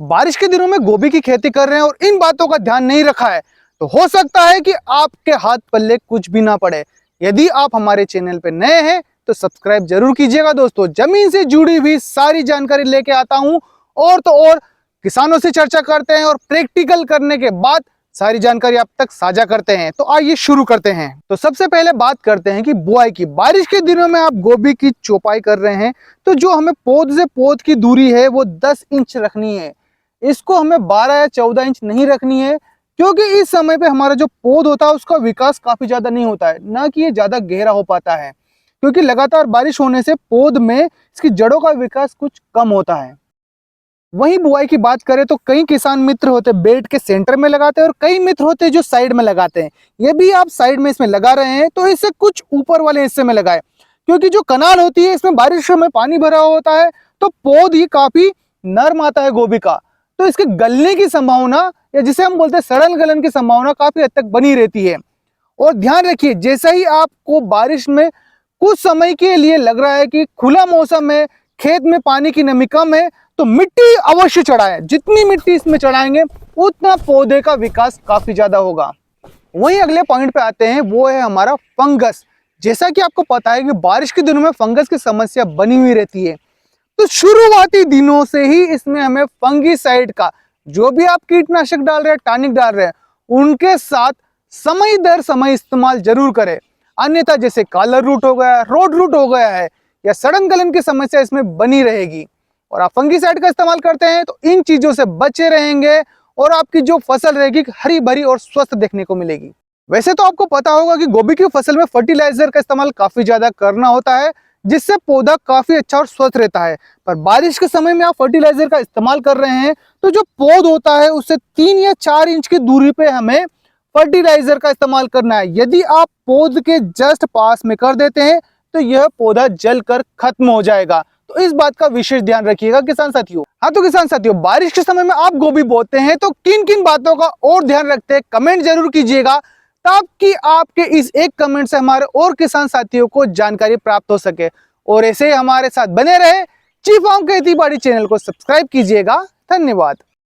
बारिश के दिनों में गोभी की खेती कर रहे हैं और इन बातों का ध्यान नहीं रखा है तो हो सकता है कि आपके हाथ पल्ले कुछ भी ना पड़े। यदि आप हमारे चैनल पे नए हैं तो सब्सक्राइब जरूर कीजिएगा। दोस्तों, जमीन से जुड़ी हुई सारी जानकारी लेके आता हूं और तो और किसानों से चर्चा करते हैं और प्रैक्टिकल करने के बाद सारी जानकारी आप तक साझा करते हैं। तो आइए शुरू करते हैं। तो सबसे पहले बात करते हैं कि बुआई की। बारिश के दिनों में आप गोभी की चौपाई कर रहे हैं तो जो हमें पौध से पौध की दूरी है वो 10 इंच रखनी है। इसको हमें 12 या 14 इंच नहीं रखनी है, क्योंकि इस समय पे हमारा जो पौध होता है उसका विकास काफी ज्यादा नहीं होता है, ना कि ये ज्यादा गहरा हो पाता है, क्योंकि लगातार बारिश होने से पौध में इसकी जड़ों का विकास कुछ कम होता है। वहीं बुआई की बात करें तो कई किसान मित्र होते बेड के सेंटर में लगाते हैं और कई मित्र होते हैं जो साइड में लगाते हैं। ये भी आप साइड में इसमें लगा रहे हैं तो इसे कुछ ऊपर वाले हिस्से में लगाए, क्योंकि जो कनाल होती है इसमें बारिश में पानी भरा होता है तो पौध ही काफी नर्म आता है गोभी का, तो इसके गलने की संभावना या जिसे हम बोलते हैं सड़न गलन की संभावना काफी हद तक बनी रहती है। और ध्यान रखिए, जैसा ही आपको बारिश में कुछ समय के लिए लग रहा है कि खुला मौसम है, खेत में पानी की नमी कम है, तो मिट्टी अवश्य चढ़ाएं। जितनी मिट्टी इसमें चढ़ाएंगे उतना पौधे का विकास काफी ज्यादा होगा। वहीं अगले पॉइंट पे आते हैं, वो है हमारा फंगस। जैसा कि आपको पता है कि बारिश के दिनों में फंगस की समस्या बनी हुई रहती है, तो शुरुआती दिनों से ही इसमें हमें फंगीसाइड का, जो भी आप कीटनाशक डाल रहे हैं, टॉनिक डाल रहे हैं, उनके साथ समय दर समय इस्तेमाल जरूर करें। अन्यथा जैसे कॉलर रूट हो गया, रोड रूट हो गया है या सड़न गलन की समस्या इसमें बनी रहेगी। और आप फंगीसाइड का इस्तेमाल करते हैं तो इन चीजों से बचे रहेंगे और आपकी जो फसल रहेगी हरी भरी और स्वस्थ देखने को मिलेगी। वैसे तो आपको पता होगा कि गोभी की फसल में फर्टिलाइजर का इस्तेमाल काफी ज्यादा करना होता है, जिससे पौधा काफी अच्छा और स्वस्थ रहता है। पर बारिश के समय में आप फर्टिलाइजर का इस्तेमाल कर रहे हैं तो जो पौध होता है उससे 3 या 4 इंच की दूरी पे हमें फर्टिलाइजर का इस्तेमाल करना है। यदि आप पौध के जस्ट पास में कर देते हैं तो यह पौधा जलकर खत्म हो जाएगा। तो इस बात का विशेष ध्यान रखिएगा किसान साथियों। हाँ तो किसान साथियों, बारिश के समय में आप गोभी बोते हैं तो किन किन बातों का और ध्यान रखते हैं कमेंट जरूर कीजिएगा, ताकि आपके इस एक कमेंट से हमारे और किसान साथियों को जानकारी प्राप्त हो सके। और ऐसे ही हमारे साथ बने रहे। ची फार्म खेती बाड़ी चैनल को सब्सक्राइब कीजिएगा। धन्यवाद।